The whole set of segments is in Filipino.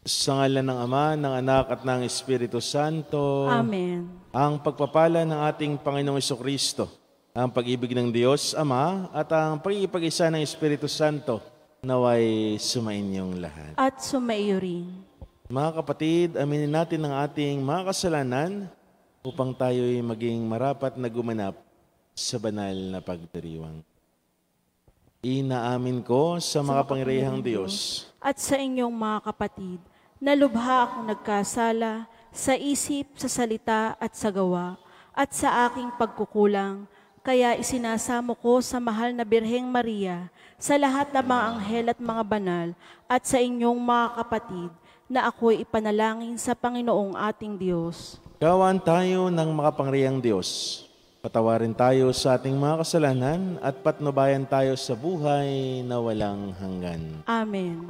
Sa ngalan ng Ama, ng Anak at ng Espiritu Santo. Amen. Ang pagpapala ng ating Panginoong Jesucristo, ang pag-ibig ng Diyos Ama at ang pag-iipag-isa ng Espiritu Santo naway sumainyong lahat. At sumaiyo rin. Mga kapatid, aminin natin ang ating mga kasalanan upang tayo'y maging marapat na gumanap sa banal na pagdiriwang. Inaamin ko sa makapangyarihang Diyos At sa inyong mga kapatid, na lubha akong nagkasala sa isip, sa salita at sa gawa, at sa aking pagkukulang, kaya isinasamo ko sa mahal na Birheng Maria, sa lahat ng mga anghel at mga banal, at sa inyong mga kapatid, na ako'y ipanalangin sa Panginoong ating Diyos. Gawan tayo ng makapangyarihang Diyos. Patawarin tayo sa ating mga kasalanan at patnubayan tayo sa buhay na walang hanggan. Amen.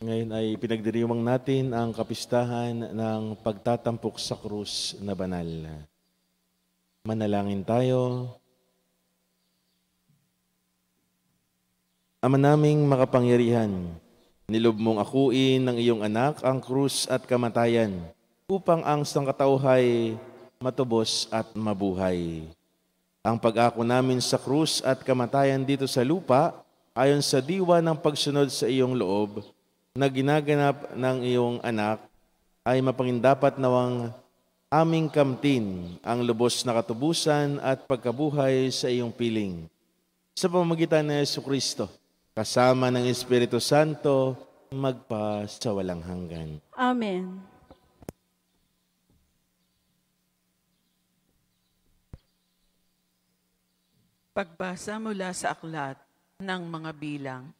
Ngayon ay pinagdiriwang natin ang kapistahan ng pagtatampok sa krus na banal. Manalangin tayo. Ama naming makapangyarihan, nilob mong akuin ng iyong anak ang krus at kamatayan upang ang sangkatauhay matubos at mabuhay. Ang pag-ako namin sa krus at kamatayan dito sa lupa ayon sa diwa ng pagsunod sa iyong loob na ginaganap ng iyong anak ay mapangindapat nawang aming kamtin ang lubos na katubusan at pagkabuhay sa iyong piling. Sa pamamagitan ng Jesucristo, kasama ng Espiritu Santo, magpa sa walang hanggan. Amen. Pagbasa mula sa aklat ng mga bilang.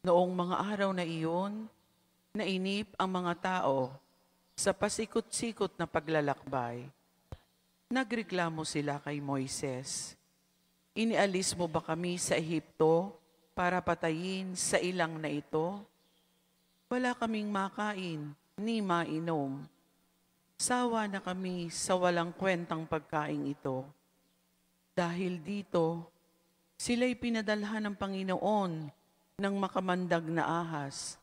Noong mga araw na iyon, nainip ang mga tao sa pasikot-sikot na paglalakbay. Nagreklamo sila kay Moises. Inialis mo ba kami sa Ehipto para patayin sa ilang na ito? Wala kaming makain ni mainom. Sawa na kami sa walang kwentang pagkain ito. Dahil dito, sila'y pinadalhan ng Panginoon ng makamandag na ahas,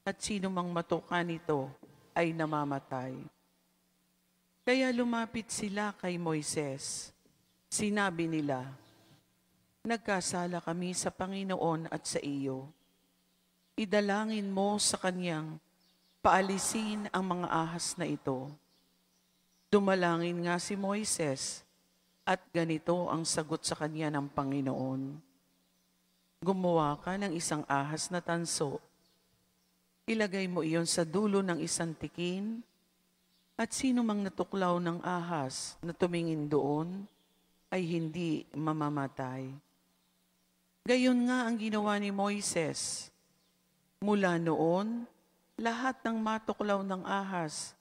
at sino mang matukan nito ay namamatay. Kaya lumapit sila kay Moises. Sinabi nila, nagkasala kami sa Panginoon at sa iyo. Idalangin mo sa kanyang paalisin ang mga ahas na ito. Dumalangin nga si Moises, at ganito ang sagot sa kanya ng Panginoon. Gumawa ka ng isang ahas na tanso. Ilagay mo iyon sa dulo ng isang tikin, at sino mang natuklaw ng ahas na tumingin doon ay hindi mamamatay. Gayon nga ang ginawa ni Moises. Mula noon, lahat ng matuklaw ng ahas,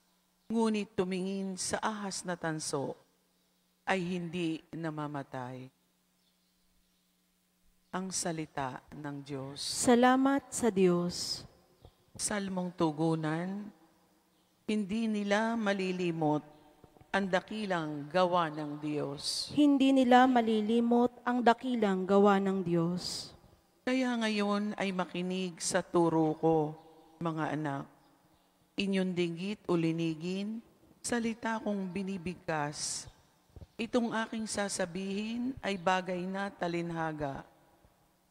ngunit tumingin sa ahas na tanso, ay hindi namamatay. Ang salita ng Diyos. Salamat sa Diyos. Salmong tugunan, hindi nila malilimot ang dakilang gawa ng Diyos. Hindi nila malilimot ang dakilang gawa ng Diyos. Kaya ngayon ay makinig sa turo ko, mga anak. Inyong dinggit o linigin, salita kong binibigkas. Itong aking sasabihin ay bagay na talinhaga.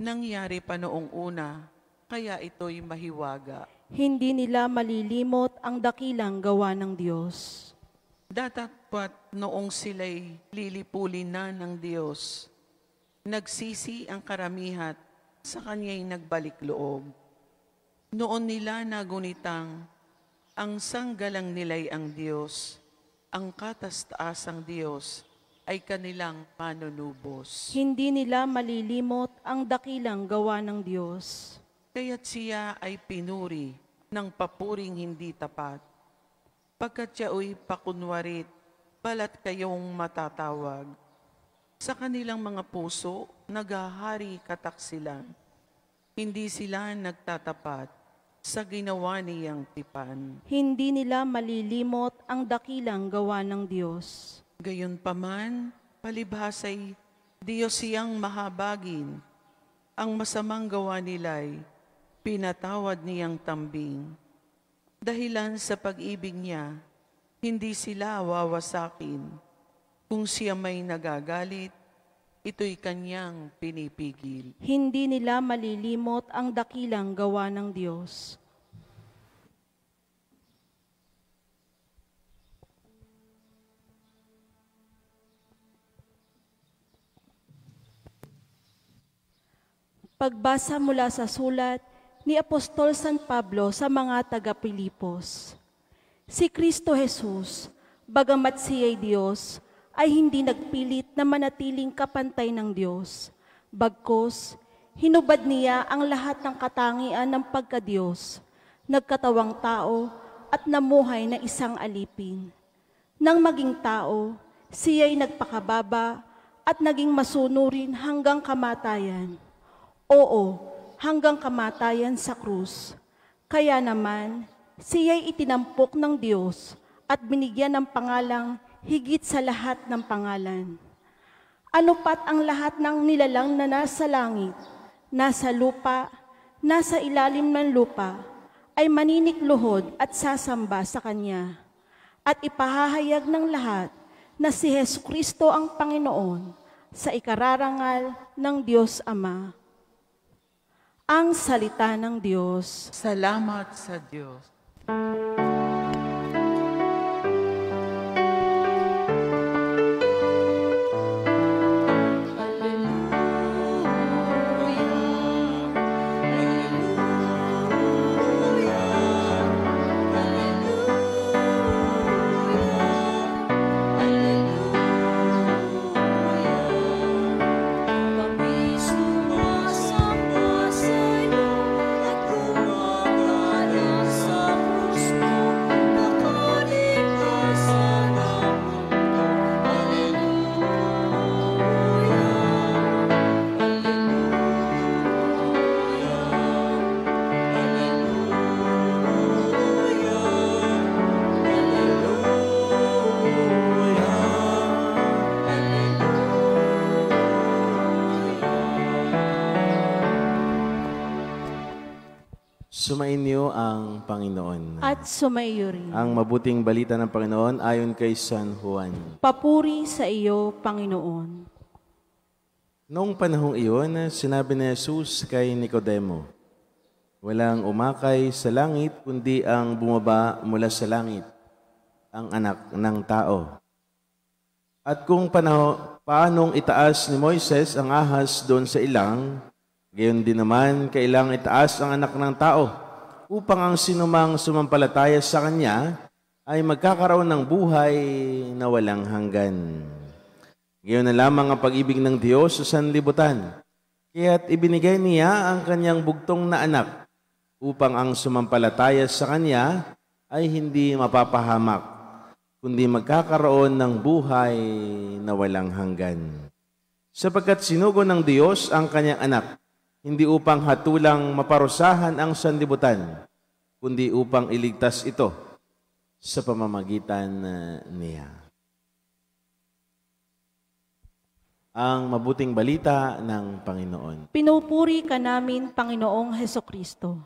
Nangyari pa noong una, kaya ito'y mahiwaga. Hindi nila malilimot ang dakilang gawa ng Diyos. Datapwat noong sila'y lilipulin na ng Diyos, nagsisi ang karamihat, sa kanya'y nagbalik loob. Noon nila nagunitang, ang sanggalang nila'y ang Diyos, ang katastaasang Diyos ay kanilang manunubos. Hindi nila malilimot ang dakilang gawa ng Diyos. Kaya't siya ay pinuri ng papuring hindi tapat. Pagkat siya'y pakunwarit, balat kayong matatawag. Sa kanilang mga puso, naghahari kataksilan. Hindi sila nagtatapat sa ginawa niyang tipan. Hindi nila malilimot ang dakilang gawa ng Diyos. Gayunpaman, palibhasay, Diyos siyang mahabagin. Ang masamang gawa nila'y pinatawad niyang tambing. Dahilan sa pag-ibig niya, hindi sila wawasakin. Kung siya may nagagalit, ito'y kanyang pinipigil. Hindi nila malilimot ang dakilang gawa ng Diyos. Pagbasa mula sa sulat ni Apostol San Pablo sa mga taga-Pilipos. Si Kristo Jesus, bagamat siya'y Diyos, ay hindi nagpilit na manatiling kapantay ng Diyos. Bagkus, hinubad niya ang lahat ng katangian ng pagka-Diyos, nagkatawang tao at namuhay na isang alipin. Nang maging tao, siya'y nagpakababa at naging masunurin hanggang kamatayan. Oo, hanggang kamatayan sa krus. Kaya naman, siya'y itinampok ng Diyos at binigyan ng pangalang higit sa lahat ng pangalan. Ano pat ang lahat ng nilalang na nasa langit, nasa lupa, nasa ilalim ng lupa, ay maninikluhod at sasamba sa Kanya, at ipahahayag ng lahat na si Jesucristo ang Panginoon sa ikararangal ng Diyos Ama. Ang salita ng Diyos. Salamat sa Diyos. Sumainyo ang Panginoon. At sumaiyo rin. Ang mabuting balita ng Panginoon ayon kay San Juan. Papuri sa iyo, Panginoon. Noong panahong iyon, sinabi ni Jesus kay Nicodemo, walang umakay sa langit kundi ang bumaba mula sa langit, ang anak ng tao. At kung paanong itaas ni Moises ang ahas doon sa ilang, gayon din naman kailangang itaas ang anak ng tao upang ang sinumang sumampalataya sa Kanya ay magkakaroon ng buhay na walang hanggan. Gayon na lamang ang pag-ibig ng Diyos sa sanlibutan. Kaya't ibinigay niya ang Kanyang bugtong na anak upang ang sumampalataya sa Kanya ay hindi mapapahamak, kundi magkakaroon ng buhay na walang hanggan. Sapagkat sinugo ng Diyos ang Kanyang anak, hindi upang hatulang maparusahan ang sanlibutan, kundi upang iligtas ito sa pamamagitan niya. Ang mabuting balita ng Panginoon. Pinupuri ka namin, Panginoong Hesukristo.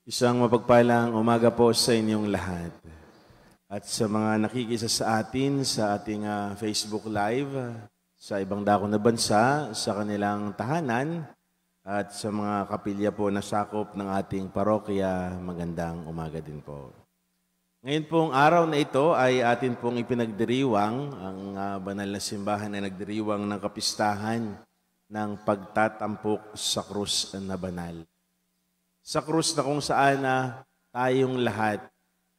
Isang mapagpalang umaga po sa inyong lahat. At sa mga nakikisa sa atin sa ating Facebook Live, sa ibang dako na bansa, sa kanilang tahanan, at sa mga kapilya po na sakop ng ating parokya, magandang umaga din po. Ngayon pong araw na ito ay atin pong ipinagdiriwang, ang banal na simbahan ay nagdiriwang ng kapistahan ng pagtatampok sa krus na banal. Sa krus na kung saan tayong lahat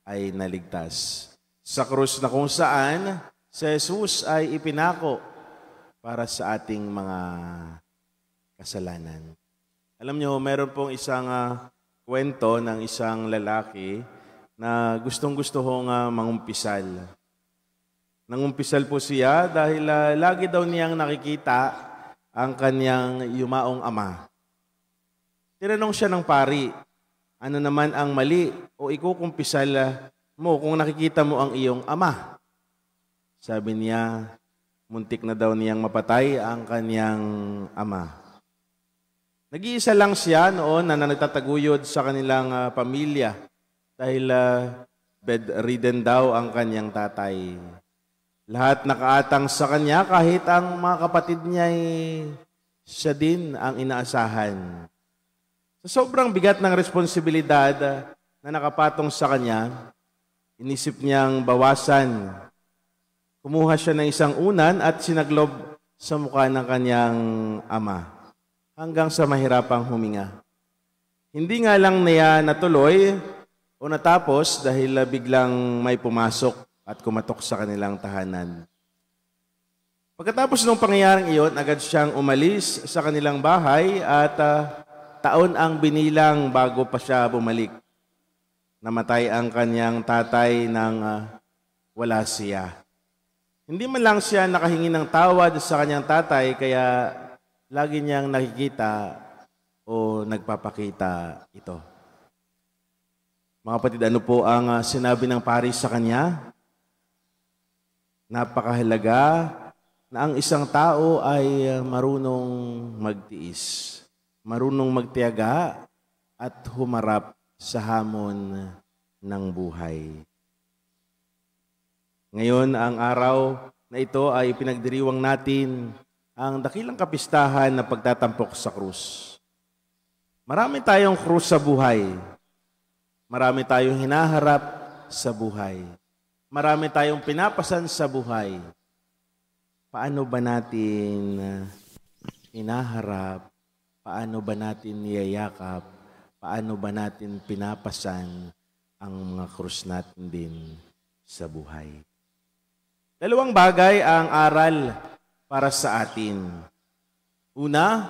ay naligtas. Sa krus na kung saan si Jesus ay ipinako para sa ating mga kasalanan. Alam nyo, meron pong isang kwento ng isang lalaki na gustong-gusto hong mangumpisal. Nangumpisal po siya dahil lagi daw niyang nakikita ang kanyang yumaong ama. Tinanong siya ng pari, ano naman ang mali o ikukumpisal mo kung nakikita mo ang iyong ama? Sabi niya, muntik na daw niyang mapatay ang kanyang ama. Nag-iisa lang siya noon na nagtataguyod sa kanilang pamilya dahil bedridden daw ang kanyang tatay. Lahat nakaatang sa kanya kahit ang mga kapatid niya siya din ang inaasahan. Sa sobrang bigat ng responsibilidad na nakapatong sa kanya, inisip niyang bawasan. Kumuha siya ng isang unan at sinaglob sa mukha ng kanyang ama hanggang sa mahirapang huminga. Hindi nga lang niya natuloy o natapos dahil biglang may pumasok at kumatok sa kanilang tahanan. Pagkatapos ng pangyayaring iyon, agad siyang umalis sa kanilang bahay at taon ang binilang bago pa siya bumalik. Namatay ang kanyang tatay nang wala siya. Hindi man lang siya nakahingi ng tawad sa kanyang tatay, kaya lagi niyang nakikita o nagpapakita ito. Mga kapatid, ano po ang sinabi ng pari sa kanya? Napakahalaga na ang isang tao ay marunong magtiis, marunong magtiyaga at humarap sa hamon ng buhay. Ngayon, ang araw na ito ay pinagdiriwang natin ang dakilang kapistahan na pagtatampok sa krus. Marami tayong krus sa buhay. Marami tayong hinaharap sa buhay. Marami tayong pinapasan sa buhay. Paano ba natin hinaharap? Paano ba natin niyayakap? Paano ba natin pinapasan ang mga krus natin din sa buhay? Dalawang bagay ang aral para sa atin. Una,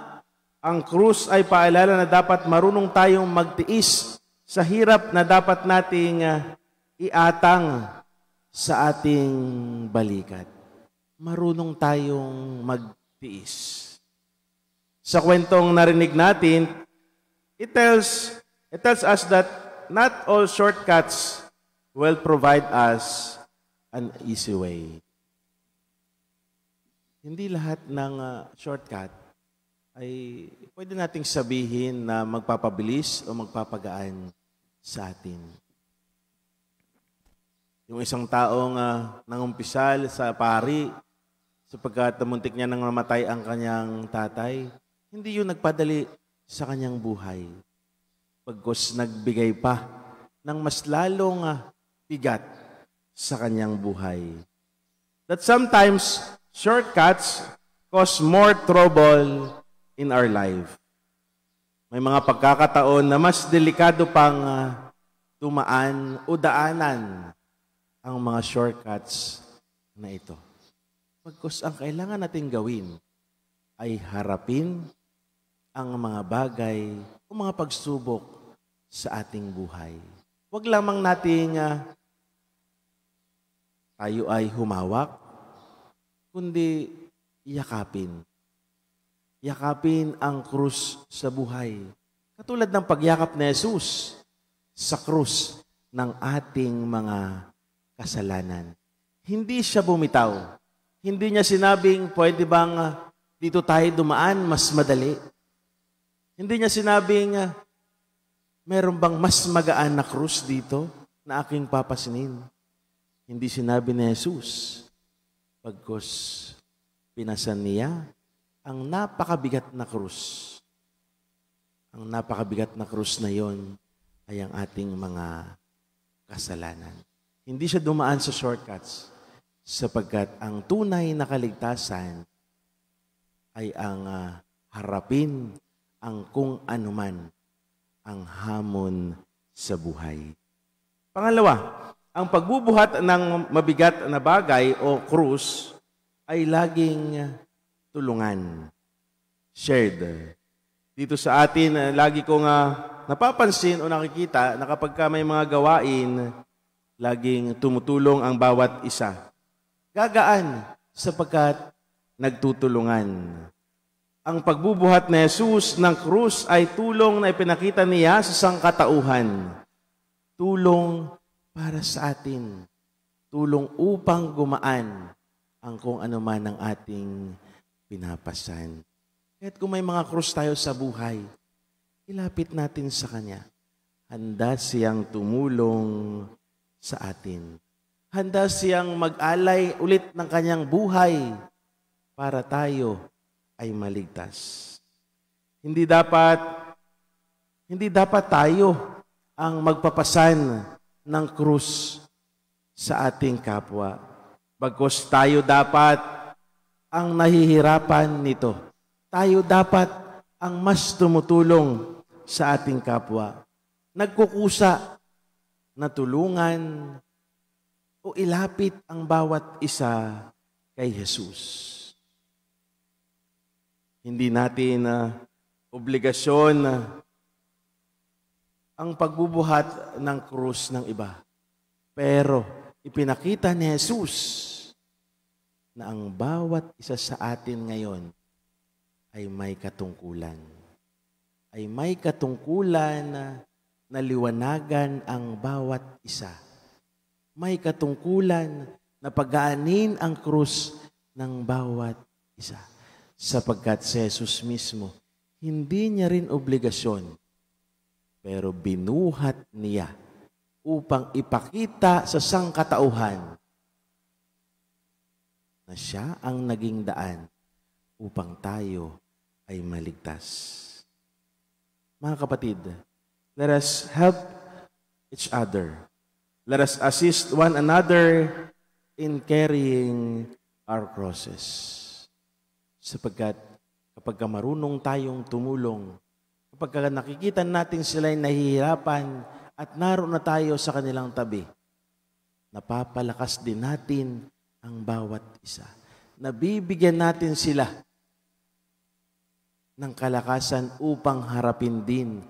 ang krus ay paalala na dapat marunong tayong magtiis sa hirap na dapat nating iatang sa ating balikat. Marunong tayong magtiis. Sa kwentong narinig natin, it tells us that not all shortcuts will provide us an easy way. Hindi lahat ng shortcut ay pwede nating sabihin na magpapabilis o magpapagaan sa atin. Yung isang taong nangumpisal sa pari sapagkat muntik niya nang mamatay ang kanyang tatay, hindi yun nagpadali sa kanyang buhay. Pagkos nagbigay pa ng mas lalong bigat sa kanyang buhay. That sometimes shortcuts cause more trouble in our life. May mga pagkakataon na mas delikado pang tumaan o daanan ang mga shortcuts na ito. Pagkos ang kailangan natin gawin ay harapin ang mga bagay o mga pagsubok sa ating buhay. Huwag lamang nating tayo ay humawak, kundi yakapin. Yakapin ang krus sa buhay. Katulad ng pagyakap ni Jesus sa krus ng ating mga kasalanan. Hindi siya bumitaw. Hindi niya sinabing, pwede bang dito tayo dumaan, mas madali. Hindi niya sinabing, meron bang mas magaan na krus dito na aking papasinin? Hindi sinabi ni Jesus, pagkos pinasan niya ang napakabigat na krus. Ang napakabigat na krus na yon ay ang ating mga kasalanan. Hindi siya dumaan sa shortcuts sapagkat ang tunay na kaligtasan ay ang harapin ang kung anuman ang hamon sa buhay. Pangalawa, ang pagbubuhat ng mabigat na bagay o krus ay laging tulungan. Shared. Dito sa atin, lagi kong napapansin o nakikita na kapag may mga gawain, laging tumutulong ang bawat isa. Gagaan sapagkat nagtutulungan. Ang pagbubuhat ni Jesus ng krus ay tulong na ipinakita niya sa sangkatauhan. Tulong para sa atin. Tulong upang gumaan ang kung ano man ang ating pinapasan. Kahit kung may mga krus tayo sa buhay, ilapit natin sa Kanya. Handa siyang tumulong sa atin. Handa siyang mag-alay ulit ng Kanyang buhay para tayo ay maligtas. Hindi dapat tayo ang magpapasan ng krus sa ating kapwa. Bagkus tayo dapat ang nahihirapan nito. Tayo dapat ang mas tumutulong sa ating kapwa. Nagkukusa na tulungan o ilapit ang bawat isa kay Jesus. Hindi natin obligasyon ang pagbubuhat ng krus ng iba. Pero ipinakita ni Jesus na ang bawat isa sa atin ngayon ay may katungkulan. Ay may katungkulan na liwanagan ang bawat isa. May katungkulan na pagaanin ang krus ng bawat isa. Sapagkat si Jesus mismo, hindi niya rin obligasyon, pero binuhat niya upang ipakita sa sangkatauhan na siya ang naging daan upang tayo ay maligtas. Mga kapatid, let us help each other. Let us assist one another in carrying our crosses. Sapagkat kapag marunong tayong tumulong, kapag nakikita natin sila'y nahihirapan at naroon na tayo sa kanilang tabi, napapalakas din natin ang bawat isa. Nabibigyan natin sila ng kalakasan upang harapin din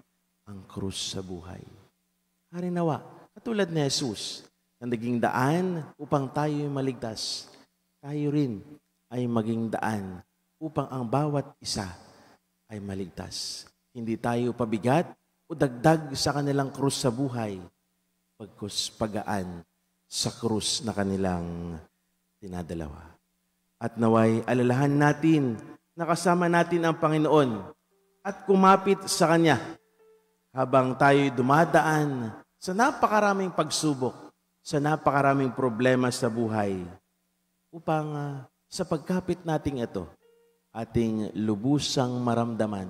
ang krus sa buhay. Harinawa, katulad ni Jesus, na naging daan upang tayo maligtas, tayo rin ay maging daan upang ang bawat isa ay maligtas. Hindi tayo pabigat o dagdag sa kanilang krus sa buhay, pagkus pagaan sa krus na kanilang dinadalawa. At naway alalahan natin na kasama natin ang Panginoon at kumapit sa Kanya habang tayo'y dumadaan sa napakaraming pagsubok, sa napakaraming problema sa buhay, upang sa pagkapit nating ito, ating lubusang maramdaman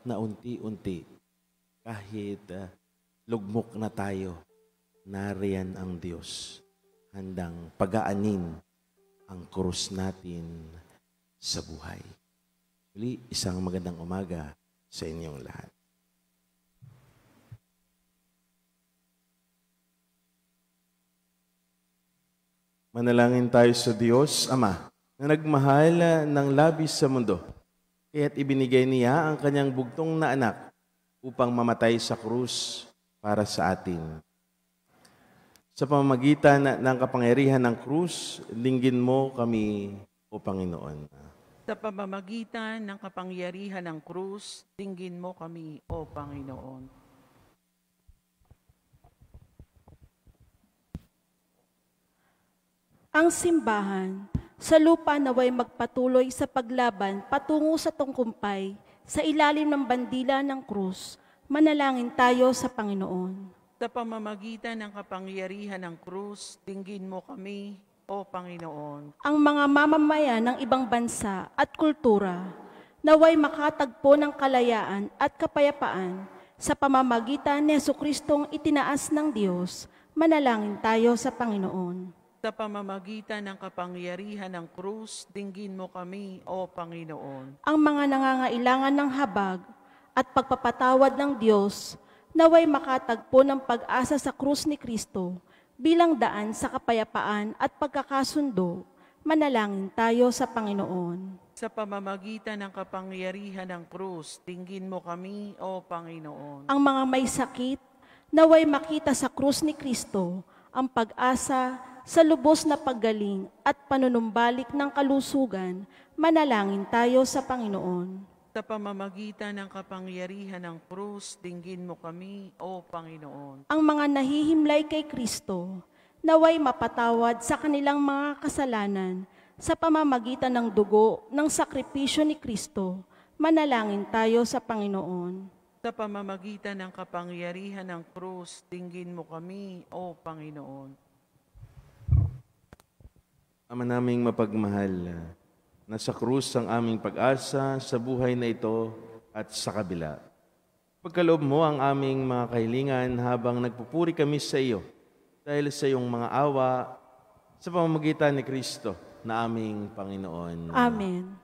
na unti-unti, kahit lugmok na tayo, nariyan ang Diyos, handang pagaanin ang krus natin sa buhay. Muli, isang magandang umaga sa inyong lahat. Manalangin tayo sa Diyos, Ama, na nagmahal ng labis sa mundo, kaya't ibinigay niya ang kanyang bugtong na anak upang mamatay sa krus para sa atin. Sa pamamagitan ng kapangyarihan ng krus, linggin mo kami, O Panginoon. Sa pamamagitan ng kapangyarihan ng krus, dinggin mo kami, O Panginoon. Ang simbahan sa lupa naway magpatuloy sa paglaban patungo sa tungkumpay sa ilalim ng bandila ng krus. Manalangin tayo sa Panginoon. Sa pamamagitan ng kapangyarihan ng krus, dinggin mo kami, O Panginoon. Ang mga mamamayan ng ibang bansa at kultura naway makatagpo ng kalayaan at kapayapaan sa pamamagitan ni Jesucristong itinaas ng Diyos. Manalangin tayo sa Panginoon. Sa pamamagitan ng kapangyarihan ng krus, dinggin mo kami, O Panginoon. Ang mga nangangailangan ng habag at pagpapatawad ng Diyos naway makatagpo ng pag-asa sa krus ni Kristo bilang daan sa kapayapaan at pagkakasundo. Manalangin tayo sa Panginoon. Sa pamamagitan ng kapangyarihan ng krus, dinggin mo kami, O Panginoon. Ang mga may sakit naway makita sa krus ni Kristo ang pag-asa sa lubos na paggaling at panunumbalik ng kalusugan. Manalangin tayo sa Panginoon. Sa pamamagitan ng kapangyarihan ng krus, dinggin mo kami, O Panginoon. Ang mga nahihimlay kay Kristo naway mapatawad sa kanilang mga kasalanan sa pamamagitan ng dugo ng sakripisyo ni Kristo. Manalangin tayo sa Panginoon. Sa pamamagitan ng kapangyarihan ng krus, dinggin mo kami, O Panginoon. Ama naming mapagmahal, nasa krus ang aming pag-asa sa buhay na ito at sa kabila. Pagkaloob mo ang aming mga kahilingan habang nagpupuri kami sa iyo dahil sa iyong mga awa sa pamamagitan ni Kristo na aming Panginoon. Amen.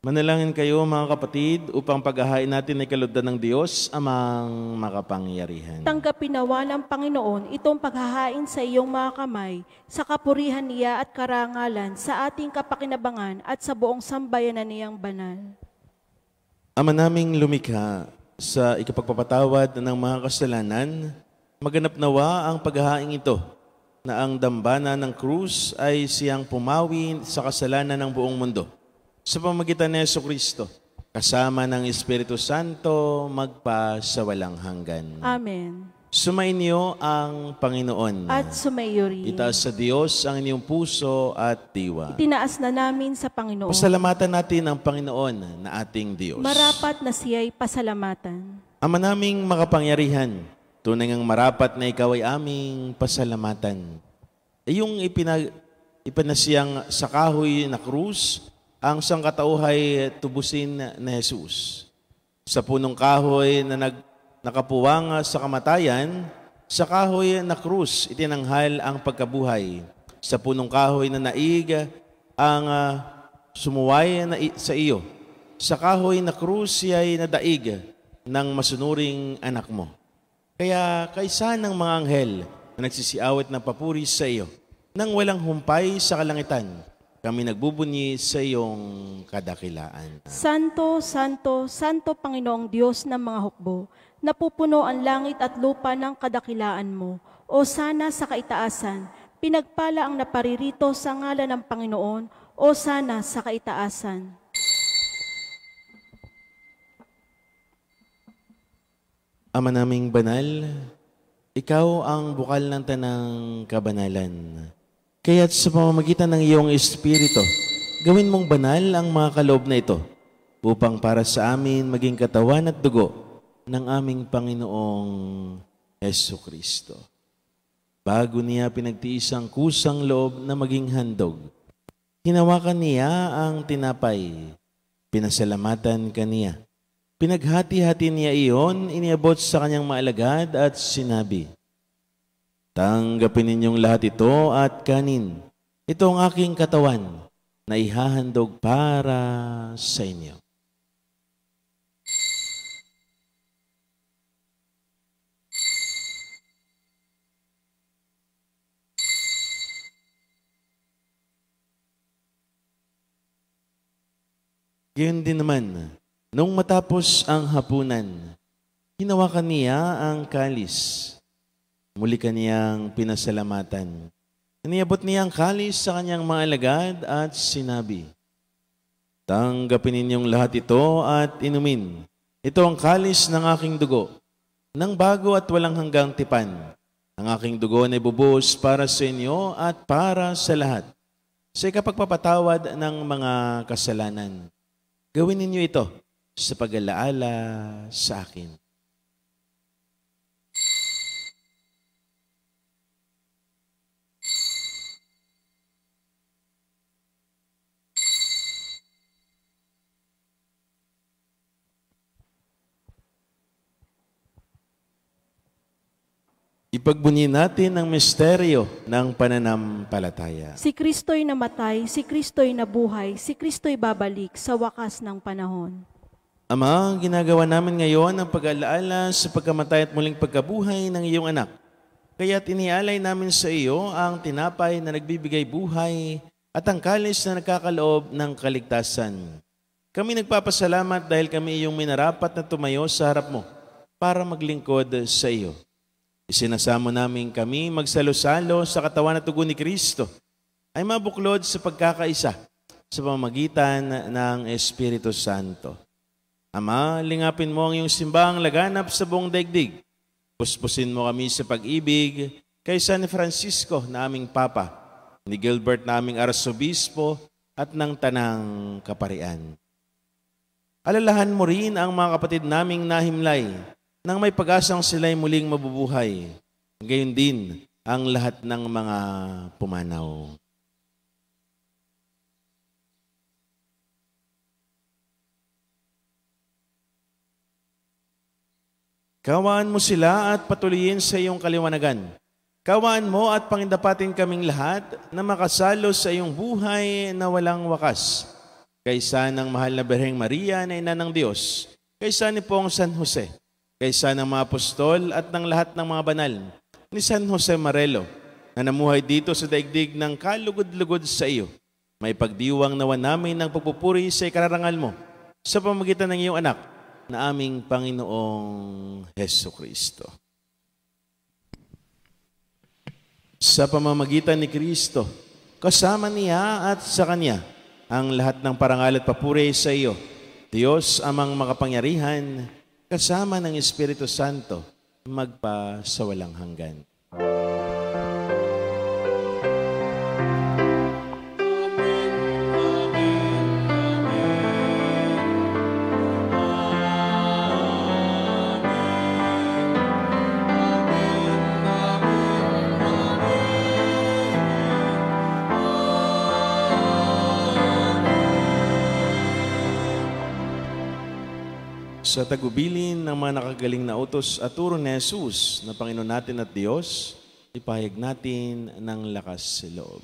Manalangin kayo mga kapatid upang paghahain natin ay kalugdan ng Diyos amang makapangyarihan. Tanggapin nawa ng Panginoon itong paghahain sa iyong mga kamay, sa kapurihan niya at karangalan, sa ating kapakinabangan at sa buong sambayanan niyang banal. Ama naming lumikha, sa ikapagpapatawad ng mga kasalanan, maganap nawa ang paghahain ito, na ang dambana ng krus ay siyang pumawi sa kasalanan ng buong mundo. Sa pamamagitan ni Jesucristo, kasama ng Espiritu Santo, magpa sa walang hanggan. Amen. Sumainyo ang Panginoon. At sumayo rin. Itaas sa Diyos ang inyong puso at diwa. Itinaas na namin sa Panginoon. Pasalamatan natin ang Panginoon na ating Diyos. Marapat na siya'y pasalamatan. Ama naming makapangyarihan, tunay ngang marapat na ikaw ay aming pasalamatan. Iyong ipinasiyang sa kahoy na krus, ang sangkatauhay tubusin na Jesus. Sa punong kahoy na nakapuwang sa kamatayan, sa kahoy na krus itinanghal ang pagkabuhay. Sa punong kahoy na naig ang sumuway sa iyo. Sa kahoy na krus siya'y nadaig ng masunuring anak mo. Kaya kaysa ng mga anghel na nagsisiawit ng papuri sa iyo, nang walang humpay sa kalangitan, kami nagbubunyi sa iyong kadakilaan. Santo, Santo, Santo Panginoong Diyos ng mga hukbo, napupuno ang langit at lupa ng kadakilaan mo. O sana sa kaitaasan, pinagpala ang naparirito sa ngalan ng Panginoon, o sana sa kaitaasan. Ama naming banal, ikaw ang bukal ng tanang kabanalan. Kaya't sa pamamagitan ng iyong Espiritu, gawin mong banal ang mga kaloob na ito upang para sa amin maging katawan at dugo ng aming Panginoong Jesucristo. Bago niya pinagtiis ang kusang loob na maging handog, hinawakan niya ang tinapay, pinasalamatan kaniya. Pinaghati-hati niya iyon, iniabot sa kanyang maalagad at sinabi, tanggapin ninyong lahat ito at kanin. Ito ang aking katawan na ihahandog para sa inyo. Gayon din naman, nung matapos ang hapunan, hinawakan niya ang kalis. Muli kaniyang pinasalamatan. Iniabot niya ang kalis sa kanyang mga alagad at sinabi, tanggapin ninyong lahat ito at inumin. Ito ang kalis ng aking dugo, ng bago at walang hanggang tipan. Ang aking dugo na ibubuhos para sa inyo at para sa lahat, sa ikapagpapatawad ng mga kasalanan. Gawin ninyo ito sa pag-alaala sa akin. Ipagbunyi natin ang misteryo ng pananampalataya. Si Kristo'y namatay, si Kristo'y nabuhay, si Kristo'y babalik sa wakas ng panahon. Ama, ginagawa namin ngayon ang pag-alaala sa pagkamatay at muling pagkabuhay ng iyong anak. Kaya't inialay namin sa iyo ang tinapay na nagbibigay buhay at ang kalis na nagkakaloob ng kaligtasan. Kami nagpapasalamat dahil kami iyong minarapat na tumayo sa harap mo para maglingkod sa iyo. Isinasamo namin kami magsalo-salo sa katawan at dugo ni Kristo ay mabuklod sa pagkakaisa sa pamamagitan ng Espiritu Santo. Ama, lingapin mo ang iyong simbahang laganap sa buong daigdig. Puspusin mo kami sa pag-ibig kay San Francisco na aming Papa, ni Gilbert na aming Arsobispo at ng Tanang Kaparian. Alalahan mo rin ang mga kapatid naming nahimlay nang may pag-asang sila'y muling mabubuhay. Gayon din ang lahat ng mga pumanaw. Kawaan mo sila at patuloyin sa iyong kaliwanagan. Kawaan mo at pangindapatin kaming lahat na makasalo sa iyong buhay na walang wakas. kaysa ng mahal na Birheng Maria na ina ng Diyos, kaysa ni Poong San Jose, kaysa ng mga apostol at ng lahat ng mga banal, ni San Jose Marelo, na namuhay dito sa daigdig ng kalugod-lugod sa iyo. May pagdiwang nawa namin ng pagpupuri sa ikararangal mo sa pamamagitan ng iyong anak na aming Panginoong Heso Kristo. Sa pamamagitan ni Kristo, kasama niya at sa Kanya, ang lahat ng parangal at papuri sa iyo, Diyos amang makapangyarihan, kasama ng Espiritu Santo, magpa sa walang hanggan. Sa tagubilin ng mga nakagaling na utos at turo ni Jesus na Panginoon natin at Diyos, ipahayag natin ng lakas sa loob.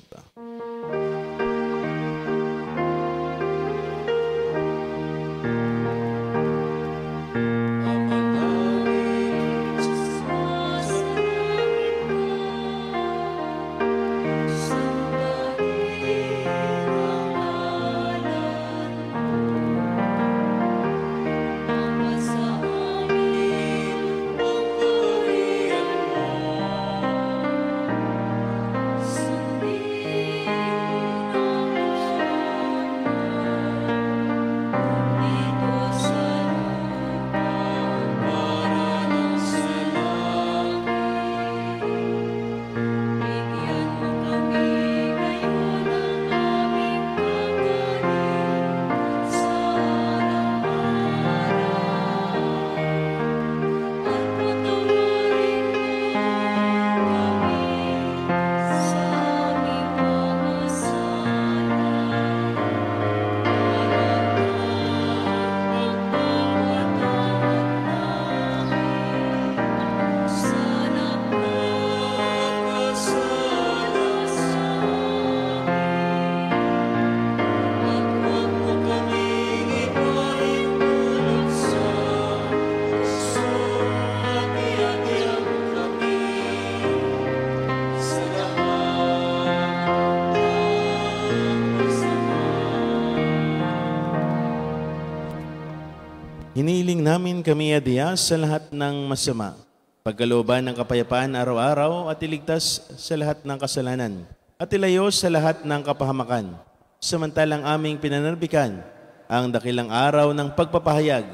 Hiniling namin kami adiya sa lahat ng masama, pagkalooban ng kapayapaan araw-araw at iligtas sa lahat ng kasalanan, at ilayo sa lahat ng kapahamakan, samantalang aming pinanarbikan ang dakilang araw ng pagpapahayag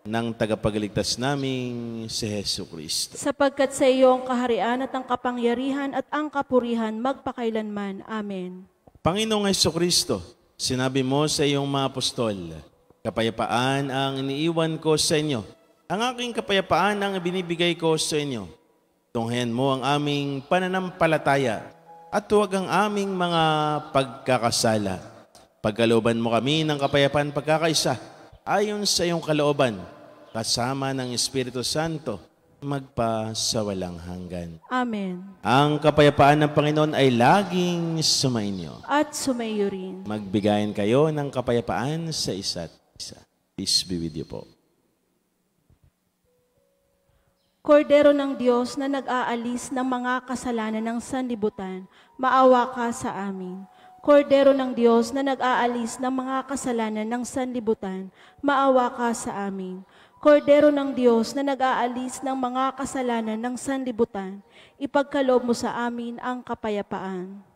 ng tagapagligtas naming si Heso Kristo. Sapagkat sa iyo ang kaharian at ang kapangyarihan at ang kapurihan magpakailanman. Amen. Panginoong Heso Kristo, sinabi mo sa iyong mga apostol, kapayapaan ang iniiwan ko sa inyo. Ang aking kapayapaan ang binibigay ko sa inyo. Tunghayan mo ang aming pananampalataya at huwag ang aming mga pagkakasala. Pagkalooban mo kami ng kapayapaan pagkakaisa ayon sa iyong kalooban, kasama ng Espiritu Santo, magpa sa walang hanggan. Amen. Ang kapayapaan ng Panginoon ay laging sumainyo. At sumayo rin. Magbigayan kayo ng kapayapaan sa isa't isa. Peace be with you po. Kordero ng Diyos na nag-aalis ng mga kasalanan ng sanlibutan, maawa ka sa amin. Kordero ng Diyos na nag-aalis ng mga kasalanan ng sanlibutan, maawa ka sa amin. Kordero ng Diyos na nag-aalis ng mga kasalanan ng sanlibutan, ipagkaloob mo sa amin ang kapayapaan.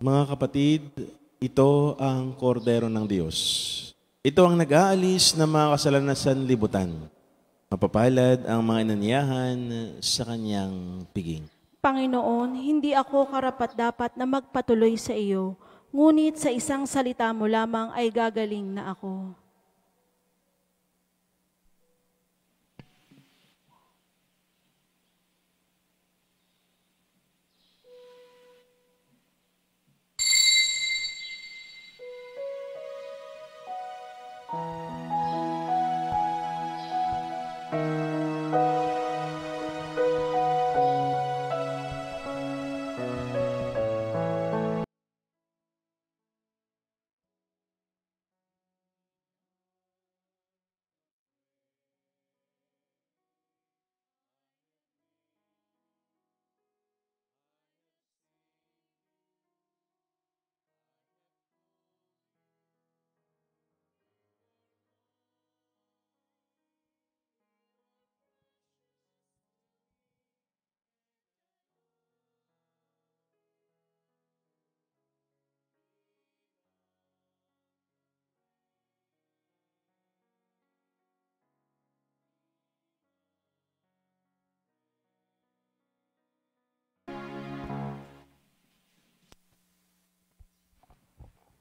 Mga kapatid, ito ang kordero ng Diyos. Ito ang nag-aalis ng mga kasalanan sa sanlibutan. Mapapalad ang mga inaniyahan sa kanyang piging. Panginoon, hindi ako karapat-dapat na magpatuloy sa iyo, ngunit sa isang salita mo lamang ay gagaling na ako.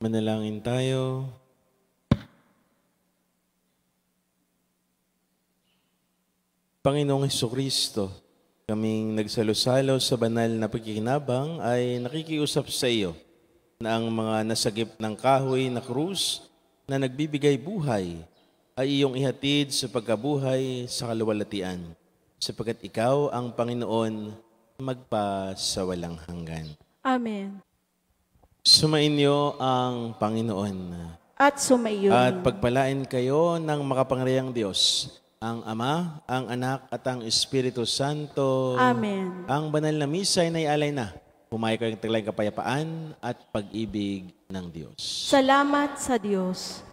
Manalangin tayo. Panginoong Hesukristo, kaming nagsalo-salo sa banal na pagkikinabang ay nakikiusap sa iyo na ang mga nasagip ng kahoy na krus na nagbibigay buhay ay iyong ihatid sa pagkabuhay sa kaluwalhatian, sapagkat ikaw ang Panginoon magpasawalang hanggan. Amen. Sumainyo ang Panginoon At sumaiyon. at pagpalain kayo ng makapangyarihang Diyos, ang Ama, ang Anak at ang Espiritu Santo. Amen. Ang banal na misa ay naialay na. Humayo kayong taglay kapayapaan at pag-ibig ng Diyos. Salamat sa Diyos.